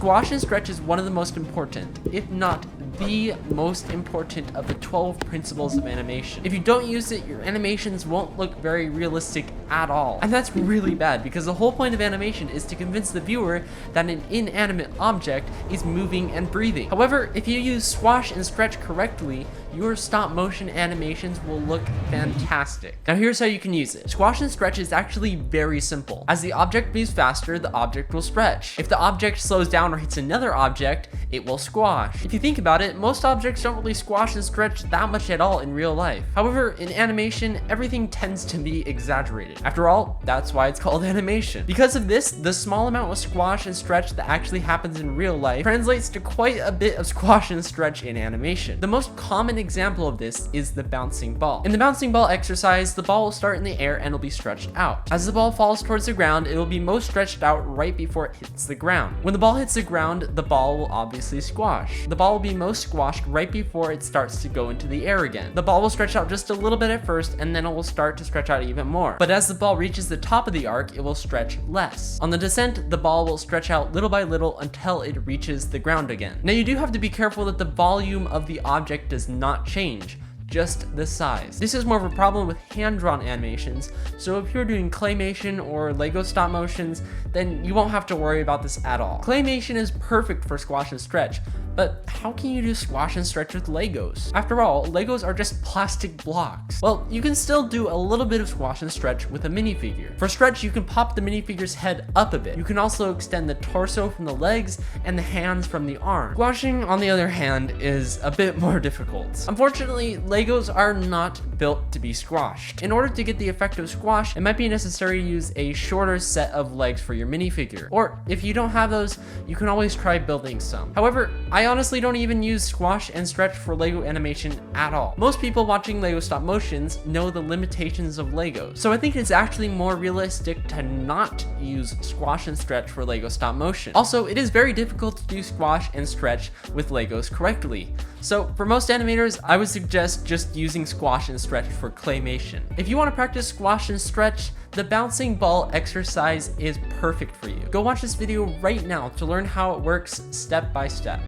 Squash and stretch is one of the most important, if not the most important of the 12 principles of animation. If you don't use it, your animations won't look very realistic at all. And that's really bad because the whole point of animation is to convince the viewer that an inanimate object is moving and breathing. However, if you use squash and stretch correctly, your stop motion animations will look fantastic. Now here's how you can use it. Squash and stretch is actually very simple. As the object moves faster, the object will stretch. If the object slows down or hits another object, it will squash. If you think about it, most objects don't really squash and stretch that much at all in real life. However, in animation, everything tends to be exaggerated. After all, that's why it's called animation. Because of this, the small amount of squash and stretch that actually happens in real life translates to quite a bit of squash and stretch in animation. The most common example of this is the bouncing ball. In the bouncing ball exercise, the ball will start in the air and will be stretched out. As the ball falls towards the ground, it will be most stretched out right before it hits the ground. When the ball hits the ground, the ball will obviously squash. The ball will be most squashed right before it starts to go into the air again. The ball will stretch out just a little bit at first, and then it will start to stretch out even more. But as the ball reaches the top of the arc, it will stretch less. On the descent, the ball will stretch out little by little until it reaches the ground again. Now you do have to be careful that the volume of the object does not change, just the size. This is more of a problem with hand-drawn animations, so if you're doing claymation or Lego stop motions, then you won't have to worry about this at all. Claymation is perfect for squash and stretch, but how can you do squash and stretch with Legos? After all, Legos are just plastic blocks. Well, you can still do a little bit of squash and stretch with a minifigure. For stretch, you can pop the minifigure's head up a bit. You can also extend the torso from the legs and the hands from the arm. Squashing, on the other hand, is a bit more difficult. Unfortunately, Legos are not built to be squashed. In order to get the effect of squash, it might be necessary to use a shorter set of legs for your minifigure. Or if you don't have those, you can always try building some. However, I honestly don't even use squash and stretch for Lego animation at all. Most people watching Lego stop motions know the limitations of Legos, so I think it's actually more realistic to not use squash and stretch for Lego stop motion. Also, it is very difficult to do squash and stretch with Legos correctly. So for most animators, I would suggest just using squash and stretch for claymation. If you want to practice squash and stretch, the bouncing ball exercise is perfect for you. Go watch this video right now to learn how it works step by step.